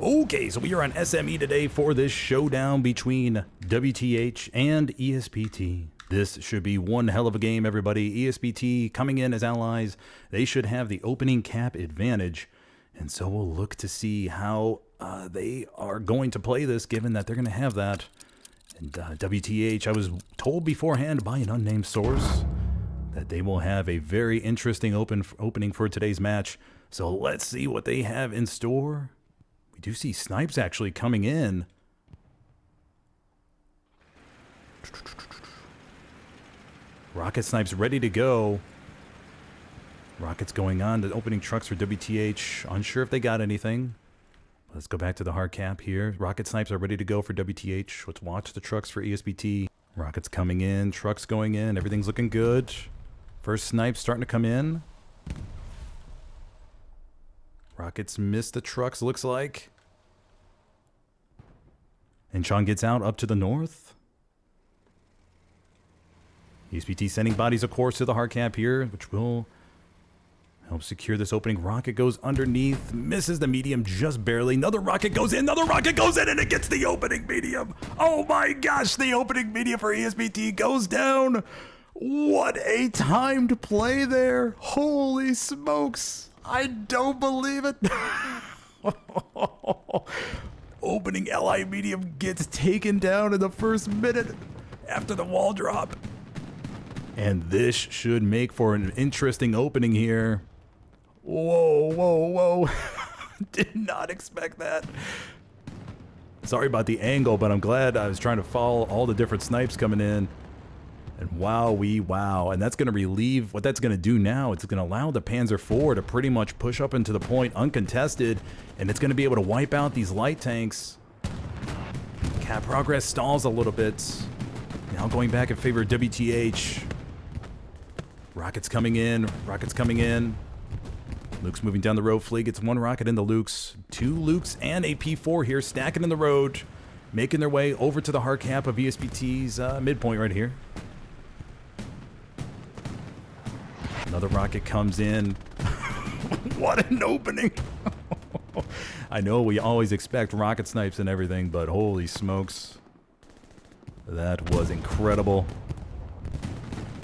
Okay, so we are on SME today for this showdown between WTH and ESPT. This should be one hell of a game, everybody. ESPT coming in as allies. They should have the opening cap advantage. And so we'll look to see how they are going to play this, given that they're going to have that. And WTH, I was told beforehand by an unnamed source that they will have a very interesting opening for today's match. So let's see what they have in store. We do see snipes actually coming in. Rocket snipes ready to go. Rockets going on. The opening trucks for WTH. Unsure if they got anything. Let's go back to the hard cap here. Rocket snipes are ready to go for WTH. Let's watch the trucks for ESPT. Rockets coming in. Trucks going in. Everything's looking good. First snipe starting to come in. Rockets missed the trucks, looks like. And Sean gets out up to the north. ESPT sending bodies, of course, to the hard cap here, which will help secure this opening. Rocket goes underneath, misses the medium just barely. Another rocket goes in, and it gets the opening medium. Oh my gosh, the opening medium for ESPT goes down. What a timed play there. Holy smokes. I don't believe it. Opening LI medium gets taken down in the first minute after the wall drop. And this should make for an interesting opening here. Whoa. Did not expect that. Sorry about the angle, but I'm glad. I was trying to follow all the different snipes coming in. And wow. And that's going to relieve, what that's going to do now, it's going to allow the Panzer IV to pretty much push up into the point uncontested, and it's going to be able to wipe out these light tanks. Cap progress stalls a little bit. Now going back in favor of WTH. Rockets coming in. Luke's moving down the road. Flea gets one rocket into Luke's. Two Luke's and a P4 here, stacking in the road, making their way over to the hard cap of ESPT's midpoint right here. Another rocket comes in. What an opening. I know we always expect rocket snipes and everything, but holy smokes. That was incredible.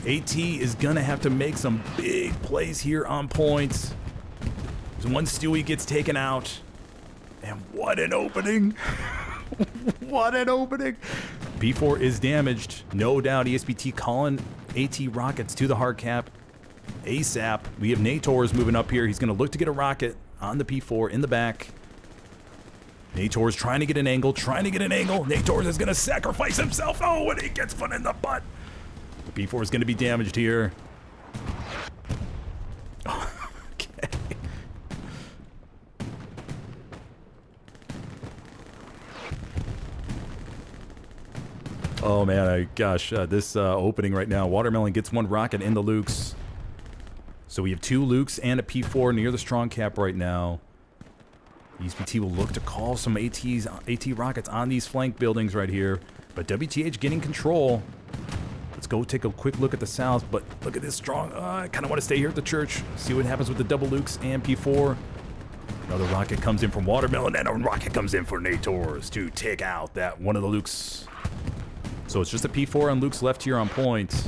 AT is going to have to make some big plays here on points. One Stewie gets taken out. And what an opening. What an opening. P4 is damaged. No doubt ESPT calling AT rockets to the hard cap ASAP. We have Nators moving up here. He's going to look to get a rocket on the P4 in the back. Nators trying to get an angle. Nators is going to sacrifice himself. Oh, and he gets one in the butt. The P4 is going to be damaged here. Okay. Oh man, gosh, this opening right now. Watermelon gets one rocket in the Lukes. So we have two Lukes and a P4 near the strong cap right now. ESPT will look to call some AT rockets on these flank buildings right here. But WTH getting control. Let's go take a quick look at the south. But look at this strong. I kind of want to stay here at the church. See what happens with the double Lukes and P4. Another rocket comes in from Watermelon. And a rocket comes in for Nators to take out that one of the Lukes. So it's just a P4 on Luke's left here on point.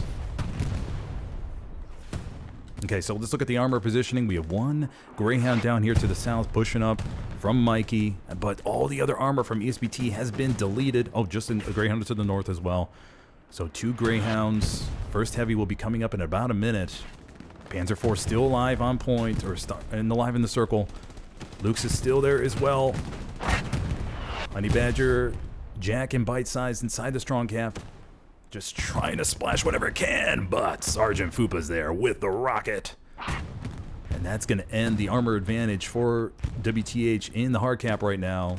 Okay, so let's look at the armor positioning. We have one Greyhound down here to the south pushing up from Mikey, but all the other armor from ESPT has been deleted. Oh, just a Greyhound to the north as well. So two Greyhounds. First heavy will be coming up in about a minute. Panzer IV still alive on point, or alive in the circle. Luke's is still there as well. Honey Badger, Jack, and Bite Size inside the strong cap. Just trying to splash whatever it can, but Sergeant Fupa's there with the rocket. And that's going to end the armor advantage for WTH in the hard cap right now.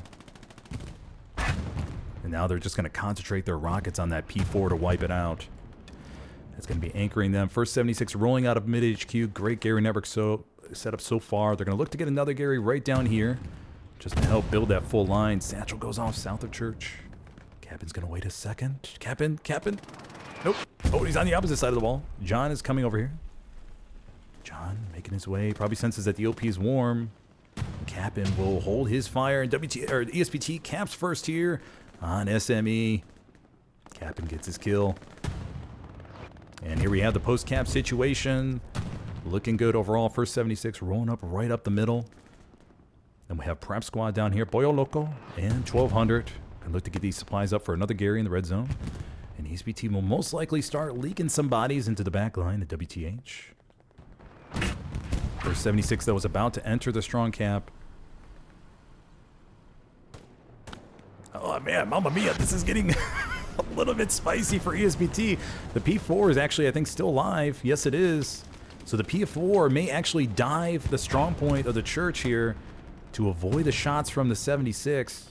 And now they're just going to concentrate their rockets on that P4 to wipe it out. That's going to be anchoring them. First 76 rolling out of mid-HQ. Great Gary network setup so far. They're going to look to get another Gary right down here just to help build that full line. Satchel goes off south of church. Captain's gonna wait a second. Captain. Nope. Oh, he's on the opposite side of the wall. John is coming over here. John making his way. Probably senses that the OP is warm. Captain will hold his fire, and ESPT caps first here on SME. Captain gets his kill. And here we have the post-cap situation. Looking good overall. First 76 rolling up right up the middle. Then we have Prep Squad down here. Pollo Loco and 1200. And look to get these supplies up for another Gary in the red zone. And ESPT will most likely start leaking some bodies into the back line, the WTH. First 76 that was about to enter the strong cap. Oh man, Mamma Mia, this is getting a little bit spicy for ESPT. The P4 is actually, I think, still alive. Yes, it is. So the P4 may actually dive the strong point of the church here to avoid the shots from the 76.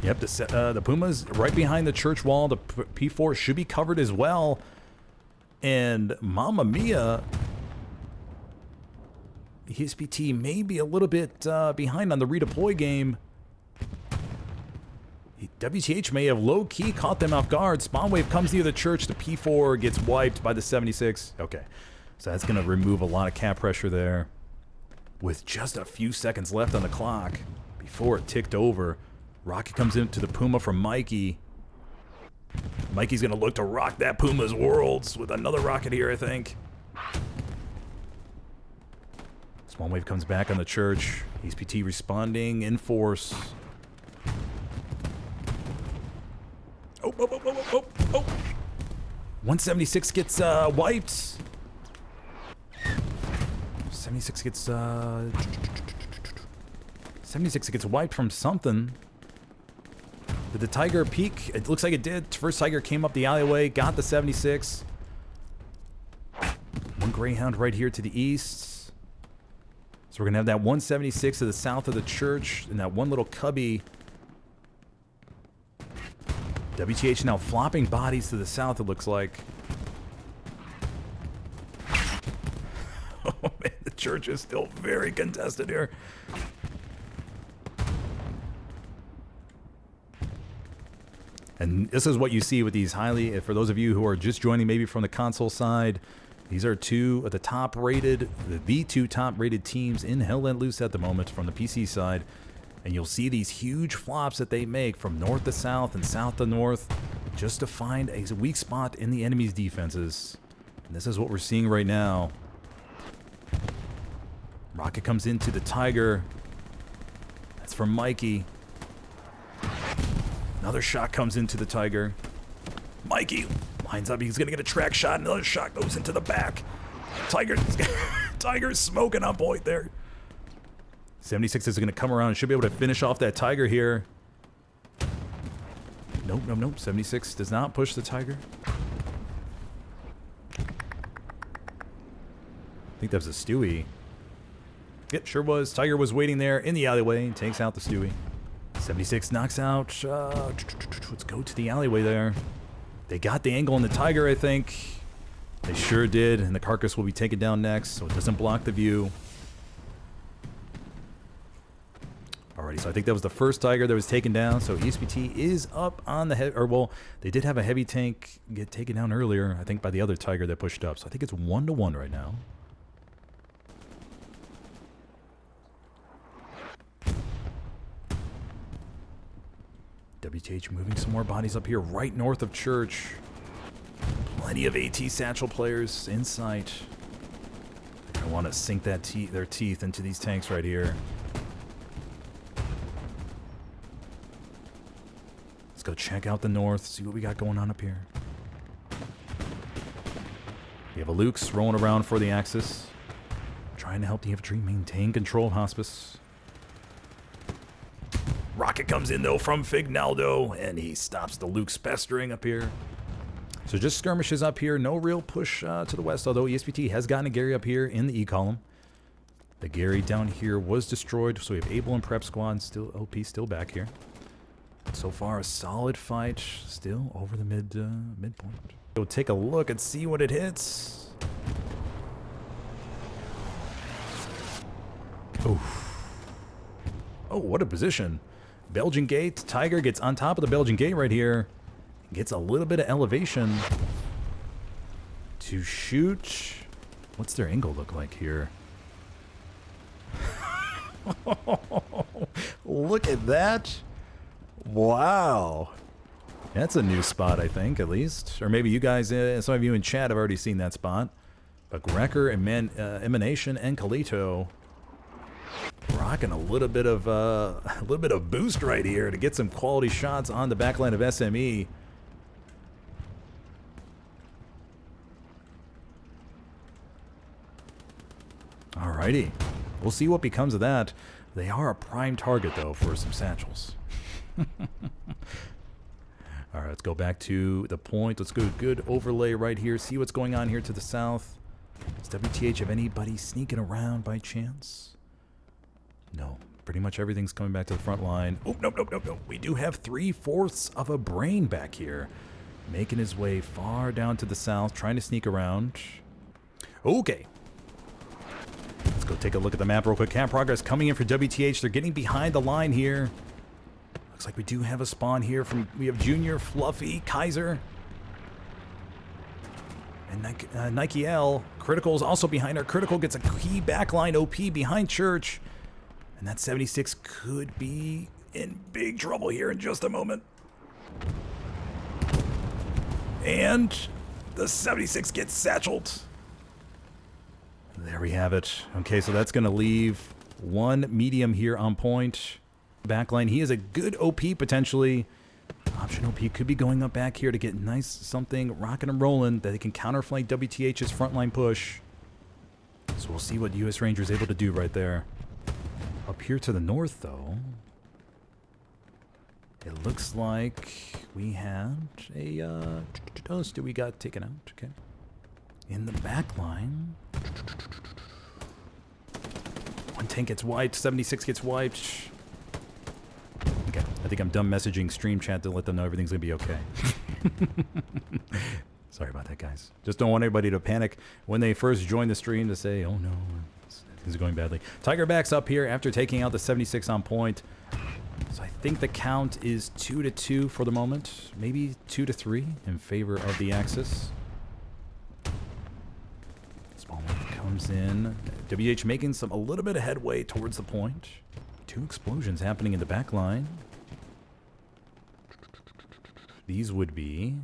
Yep, the Puma's right behind the church wall. The P4 should be covered as well. And Mamma Mia, ESPT may be a little bit behind on the redeploy game. WTH may have low-key caught them off guard. Spawn wave comes near the church. The P4 gets wiped by the 76. Okay, so that's going to remove a lot of cap pressure there. With just a few seconds left on the clock before it ticked over. Rocket comes into the Puma from Mikey. Mikey's going to look to rock that Puma's worlds with another rocket here, I think. Spawn wave comes back on the church. ESPT responding in force. Oh. 176 gets wiped. 76 gets 76 gets wiped from something. Did the Tiger peek? It looks like it did. First Tiger came up the alleyway, got the 76. One Greyhound right here to the east. So we're going to have that 176 to the south of the church and that one little cubby. WTH now flopping bodies to the south, it looks like. Oh man, the church is still very contested here. And this is what you see with these highly, for those of you who are just joining maybe from the console side, these are two of the top-rated, the two top-rated teams in Hell Let Loose at the moment from the PC side. And you'll see these huge flops that they make from north to south and south to north just to find a weak spot in the enemy's defenses. And this is what we're seeing right now. Rocket comes into the Tiger. That's from Mikey. Another shot comes into the Tiger. Mikey lines up. He's going to get a track shot. Another shot goes into the back. Tiger's smoking on point there. 76 is going to come around and should be able to finish off that Tiger here. Nope. 76 does not push the Tiger. I think that was a Stewie. Yep, sure was. Tiger was waiting there in the alleyway. Takes out the Stewie. 76 knocks out. Let's go to the alleyway there. They got the angle on the Tiger, I think. They sure did. And the carcass will be taken down next, so it doesn't block the view. Alrighty, so I think that was the first Tiger that was taken down. So ESPT is up on the head, or well, they did have a heavy tank get taken down earlier, I think by the other Tiger that pushed up. So I think it's 1-1 right now. WTH moving some more bodies up here right north of church. Plenty of AT Satchel players in sight. I want to sink that their teeth into these tanks right here. Let's go check out the north, see what we got going on up here. We have a Luke's rolling around for the Axis, trying to help the infantry maintain control of Hospice. Rocket comes in though from Fignaldo, and he stops the Luke's pestering up here. So just skirmishes up here, no real push to the west, although ESPT has gotten a Gary up here in the E column. The Gary down here was destroyed, so we have Able and Prep Squad, still OP, still back here. So far, a solid fight, still over the midpoint. Go take a look and see what it hits. Oof. Oh, what a position. Belgian gate. Tiger gets on top of the Belgian gate right here. Gets a little bit of elevation to shoot. What's their angle look like here? Look at that. Wow. That's a new spot, I think, at least. Or maybe you guys, some of you in chat have already seen that spot. But Grecker, Emanation, and Kalito rocking a little bit of boost right here to get some quality shots on the backline of SME. Alrighty. We'll see what becomes of that. They are a prime target, though, for some satchels. All right, let's go back to the point. Let's go good overlay right here. See what's going on here to the south. Does WTH have anybody sneaking around by chance? No. Pretty much everything's coming back to the front line. Oh, nope. We do have 3/4 of a brain back here. Making his way far down to the south, trying to sneak around. Okay. Let's go take a look at the map real quick. Camp progress coming in for WTH. They're getting behind the line here. Looks like we do have a spawn here from, we have Junior, Fluffy, Kaiser, and Nike L. Critical is also behind her. Critical gets a key backline OP behind Church. And that 76 could be in big trouble here in just a moment. And the 76 gets satcheled. There we have it. Okay, so that's going to leave one medium here on point. Backline, he is a good OP potentially. Option OP could be going up back here to get nice something rocking and rolling that they can counterflank WTH's frontline push. So we'll see what US Ranger is able to do right there. Up here to the north, though, it looks like we had a what else do we got taken out? Okay, in the back line, one tank gets wiped, 76 gets wiped. Okay, I think I'm done messaging stream chat to let them know everything's gonna be okay. Sorry about that, guys. Just don't want anybody to panic when they first join the stream to say, "Oh no, things are going badly." Tiger backs up here after taking out the 76 on point. So I think the count is 2-2 for the moment. Maybe 2-3 in favor of the Axis. Spawn comes in. WH making a little bit of headway towards the point. 2 explosions happening in the back line. These would be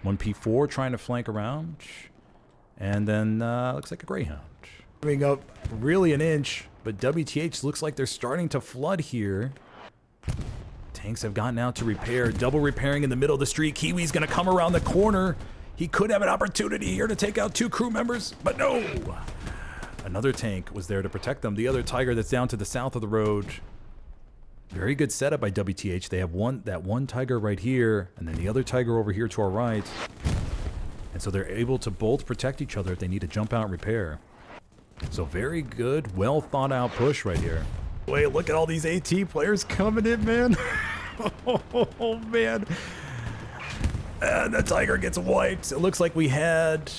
1 P4 trying to flank around. And then looks like a Greyhound. Moving up really an inch, but WTH looks like they're starting to flood here. Tanks have gotten out to repair. Double repairing in the middle of the street. Kiwi's going to come around the corner. He could have an opportunity here to take out 2 crew members, but no. Another tank was there to protect them. The other Tiger that's down to the south of the road. Very good setup by WTH. They have that one Tiger right here, and then the other Tiger over here to our right. And so they're able to both protect each other if they need to jump out and repair. So very good, well thought out push right here. Wait, look at all these AT players coming in, man. Oh, man. And the Tiger gets wiped. It looks like we had,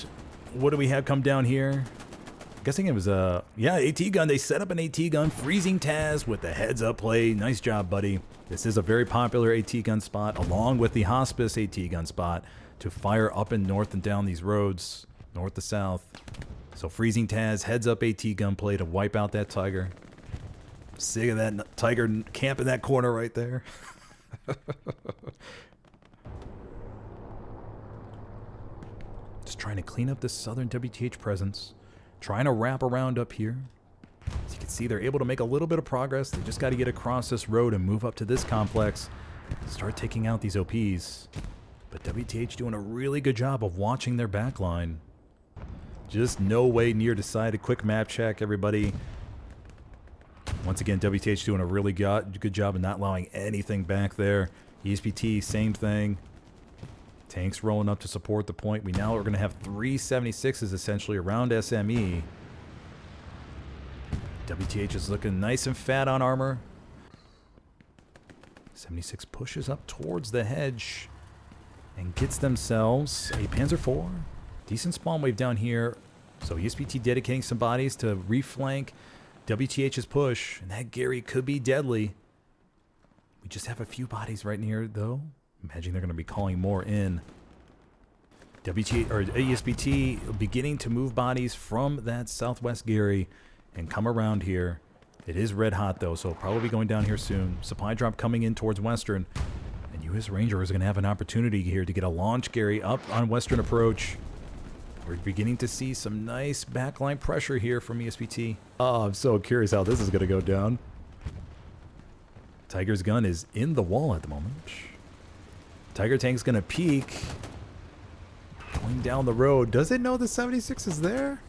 what do we have come down here? Guessing it was a, yeah, AT gun. They set up an AT gun, freezing Taz with the heads up play. Nice job, buddy. This is a very popular AT gun spot, along with the Hospice AT gun spot, to fire up and north and down these roads, north to south. So freezing Taz, heads up AT gunplay to wipe out that Tiger. Sick of that Tiger camping that corner right there. Just trying to clean up this southern WTH presence. Trying to wrap around up here. As you can see, they're able to make a little bit of progress. They just got to get across this road and move up to this complex. Start taking out these OPs. But WTH doing a really good job of watching their backline. Just no way near decided. Quick map check, everybody. Once again, WTH doing a really good job of not allowing anything back there. ESPT, same thing. Tanks rolling up to support the point. We now are going to have 3 76s essentially around SME. WTH is looking nice and fat on armor. 76 pushes up towards the hedge and gets themselves a Panzer IV. Decent spawn wave down here. So ESPT dedicating some bodies to reflank WTH's push. And that Gary could be deadly. We just have a few bodies right near, though. Imagine they're going to be calling more in. WTH or ESPT beginning to move bodies from that southwest Gary and come around here. It is red hot, though, so probably going down here soon. Supply drop coming in towards Western. And U.S. Ranger is going to have an opportunity here to get a launch, Gary, up on Western approach. We're beginning to see some nice backline pressure here from ESPT. Oh, I'm so curious how this is going to go down. Tiger's gun is in the wall at the moment. Tiger tank's going to peek. Going down the road. Does it know the 76 is there?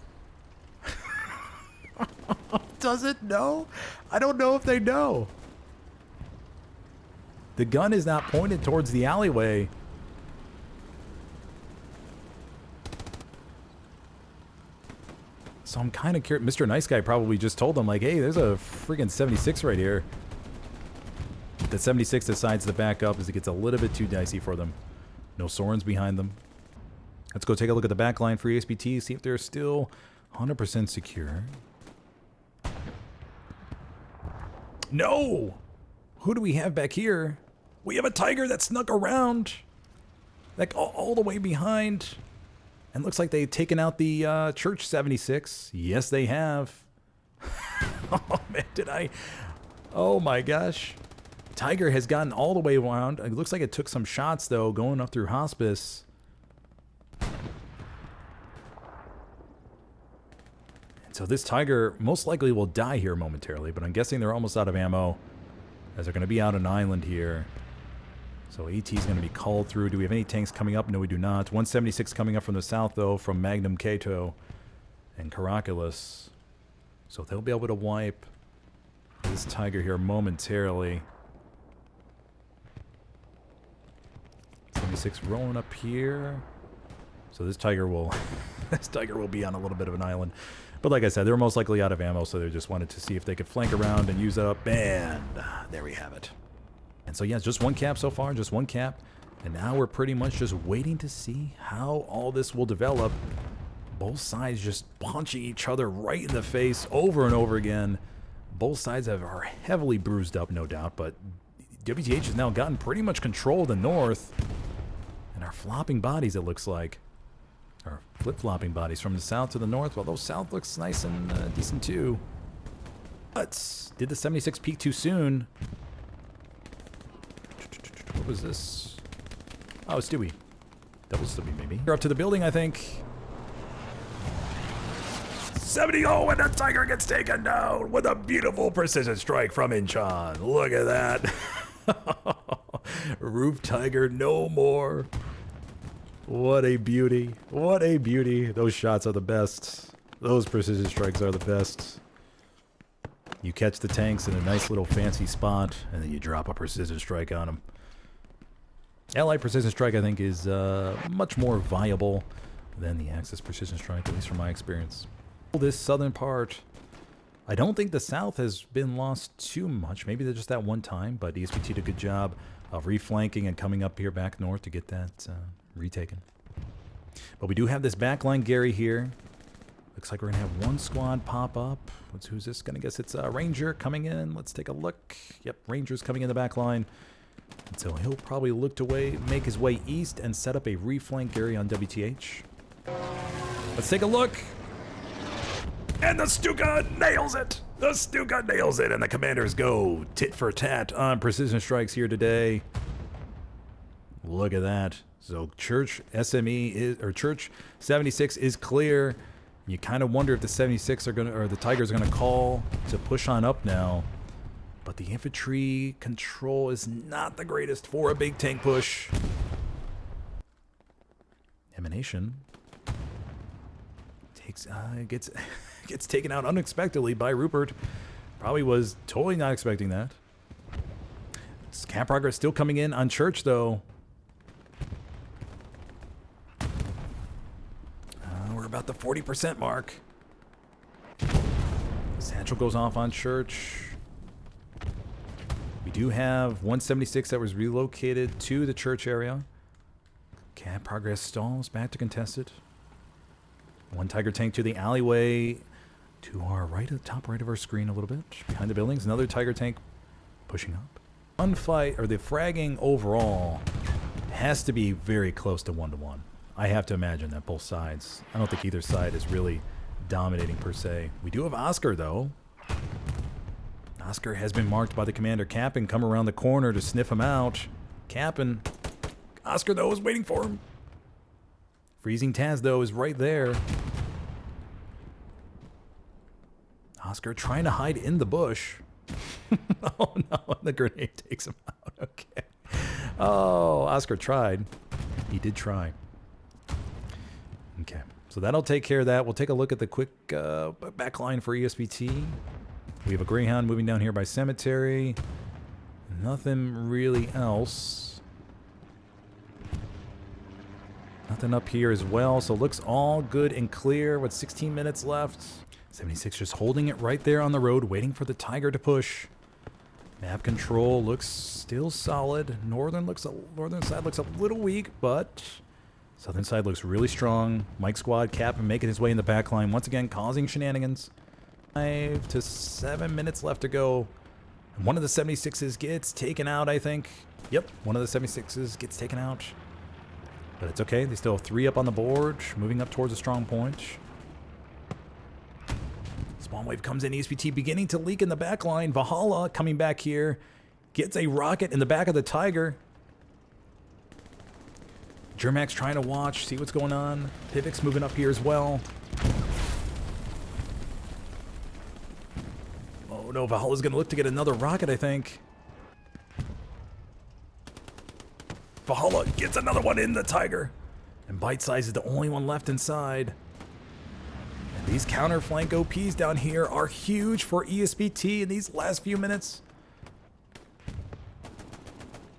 Does it know? I don't know if they know. The gun is not pointed towards the alleyway. So I'm kind of curious. Mr. Nice Guy probably just told them, like, hey, there's a freaking 76 right here. The 76 decides to back up as it gets a little bit too dicey for them. No Sorens behind them. Let's go take a look at the back line for ESPT, see if they're still 100% secure. No! Who do we have back here? We have a Tiger that snuck around. Like all the way behind. And looks like they've taken out the Church 76. Yes, they have. Oh, man, did I... Oh, my gosh. Tiger has gotten all the way around. It looks like it took some shots, though, going up through Hospice. So this Tiger most likely will die here momentarily, but I'm guessing they're almost out of ammo as they're going to be out on island here. So AT is going to be called through. Do we have any tanks coming up? No, we do not. 176 coming up from the south, though, from Magnum Cato and Caraculus. So they'll be able to wipe this Tiger here momentarily. 76 rolling up here. So this Tiger will be on a little bit of an island. But like I said, they were most likely out of ammo, so they just wanted to see if they could flank around and use it up. And there we have it. And so, yeah, just one cap so far, just one cap. And now we're pretty much just waiting to see how all this will develop. Both sides just punching each other right in the face over and over again. Both sides are heavily bruised up, no doubt, but WTH has now gotten pretty much control of the north. And are flopping bodies, it looks like. Or flip-flopping bodies from the south to the north, although south looks nice and decent too. But did the 76 peak too soon? What was this? Oh, Stewie. Double Stewie, maybe. We're up to the building, I think. 70, oh, and the Tiger gets taken down with a beautiful precision strike from Incheon. Look at that. Roof Tiger no more. What a beauty. What a beauty. Those shots are the best. Those precision strikes are the best. You catch the tanks in a nice little fancy spot, and then you drop a precision strike on them. Allied precision strike, I think, is much more viable than the Axis precision strike, at least from my experience. This southern part, I don't think the south has been lost too much. Maybe they're just that one time, but ESPT did a good job of reflanking and coming up here back north to get that retaken. But we do have this backline Gary here. Looks like we're going to have one squad pop up. Who's this? Going to guess it's Ranger coming in. Let's take a look. Yep, Ranger's coming in the backline. And so he'll probably look to make his way east and set up a reflank Gary on WTH. Let's take a look. And the Stuka nails it! The Stuka nails it, and the commanders go tit for tat on precision strikes here today. Look at that. So Church SME is, or Church 76 is clear. You kind of wonder if the 76 are gonna, or the Tigers are gonna call to push on up now. But the infantry control is not the greatest for a big tank push. Emanation takes gets taken out unexpectedly by Rupert. Probably was totally not expecting that. Cap progress still coming in on Church, though. We're about the 40% mark. Satchel goes off on Church. We do have 176 that was relocated to the Church area. Cap progress stalls back to contested. One Tiger tank to the alleyway to our right, at the top right of our screen a little bit. Behind the buildings, another Tiger tank pushing up. Gunfight, or the fragging overall, has to be very close to 1-to-1. I have to imagine that both sides. I don't think either side is really dominating per se. We do have Oscar, though. Oscar has been marked by the commander. Cap'n come around the corner to sniff him out. Cap'n. Oscar, though, is waiting for him. Freezing Taz, though, is right there. Oscar trying to hide in the bush. Oh, no. The grenade takes him out. Okay. Oh, Oscar tried. He did try. Okay. So that'll take care of that. We'll take a look at the quick backline for ESPT. We have a Greyhound moving down here by Cemetery. Nothing really else. Nothing up here as well. So looks all good and clear with 16 minutes left. 76 just holding it right there on the road, waiting for the Tiger to push. Map control looks still solid. Northern side looks a little weak, but southern side looks really strong. Mike Squad, Cap'n making his way in the back line, once again causing shenanigans. 5 to 7 minutes left to go. And one of the 76s gets taken out, I think. Yep, one of the 76s gets taken out. But it's okay. They still have 3 up on the board, moving up towards a strong point. Spawn wave comes in. ESPT beginning to leak in the back line. Valhalla coming back here. Gets a rocket in the back of the Tiger. Germax trying to watch, see what's going on. Pivix moving up here as well. Oh no, Valhalla's going to look to get another rocket, I think. Valhalla gets another one in the Tiger. And Bite Size is the only one left inside. And these counter flank OPs down here are huge for ESPT in these last few minutes.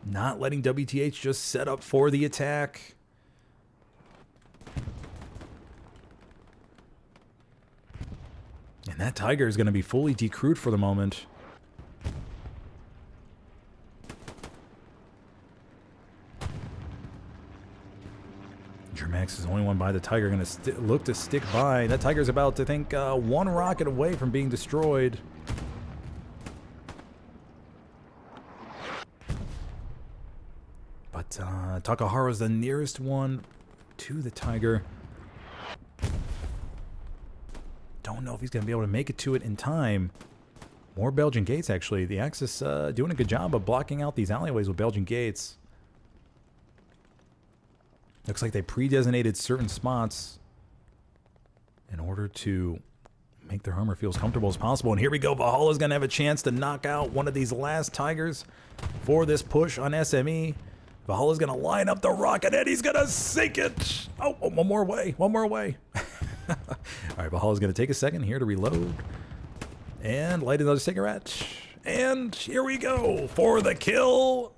Not letting WTH just set up for the attack. And that Tiger is going to be fully decrewed for the moment. Germax is the only one by the Tiger, going to look to stick by. That Tiger's about to think one rocket away from being destroyed. But Takahara's the nearest one to the Tiger. Don't know if he's going to be able to make it to it in time. More Belgian gates, actually. The Axis doing a good job of blocking out these alleyways with Belgian gates. Looks like they pre-designated certain spots in order to make their armor feel as comfortable as possible. And here we go. Valhalla's going to have a chance to knock out one of these last Tigers for this push on SME. Valhalla's going to line up the rocket and he's going to sink it. Oh, one more away. One more away. All right, Valhalla's going to take a second here to reload and light another cigarette. And here we go for the kill.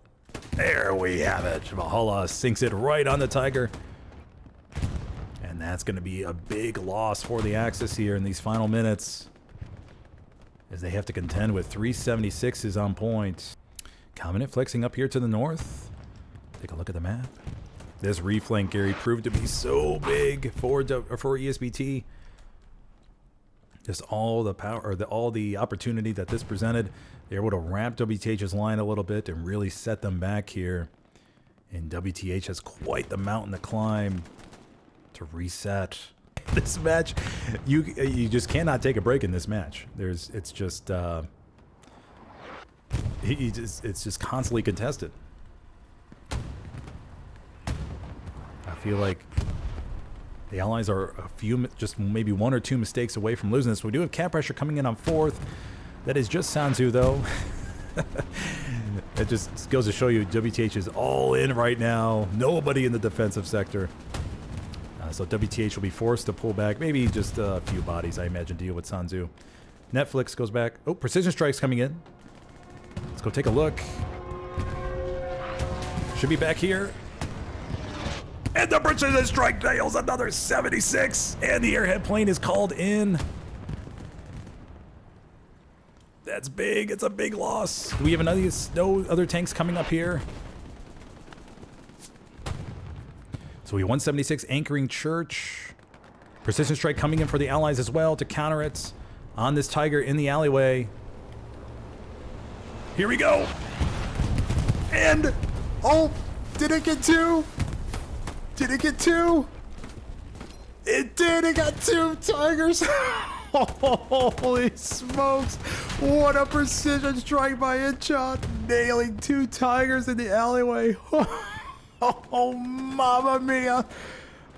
There we have it. Valhalla sinks it right on the Tiger. And that's going to be a big loss for the Axis here in these final minutes, as they have to contend with 376s on point. Covenant flexing up here to the north. Take a look at the map. This reflank, Gary, proved to be so big for ESPT. Just all the power, or all the opportunity that this presented. They're able to ramp WTH's line a little bit and really set them back here. And WTH has quite the mountain to climb to reset. This match, you just cannot take a break in this match. It's just constantly contested. I feel like the Allies are just maybe 1 or 2 mistakes away from losing this. We do have cap pressure coming in on 4th. That is just Sanzu, though. It just goes to show you WTH is all in right now. Nobody in the defensive sector. So WTH will be forced to pull back. Maybe just a few bodies, I imagine, deal with Sanzu. Netflix goes back. Oh, Precision Strike's coming in. Let's go take a look. Should be back here. And the Precision Strike nails another 76. And the airhead plane is called in. That's big. It's a big loss. Do we have no other tanks coming up here? So we have 176 anchoring Church. Precision Strike coming in for the Allies as well to counter it on this Tiger in the alleyway. Here we go. And, oh, did it get 2? Did it get 2? It did. It got 2 tigers. Holy smokes. What a precision strike by Inchon. Nailing 2 tigers in the alleyway. Oh, mamma mia.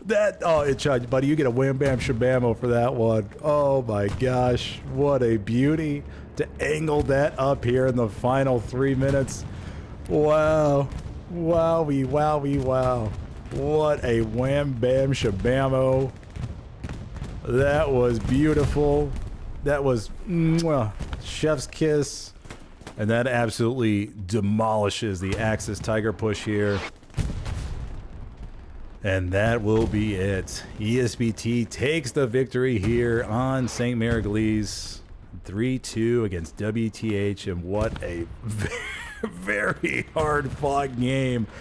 Inchon, buddy, you get a wham bam shabamo for that one. Oh my gosh. What a beauty to angle that up here in the final 3 minutes. Wow. Wowie, wowie, wow. What a wham bam shabamo. That was beautiful. That was chef's kiss. And that absolutely demolishes the Axis Tiger push here. And that will be it. ESPT takes the victory here on St. Mary-Galise. 3-2 against WTH. And what a very hard-fought game.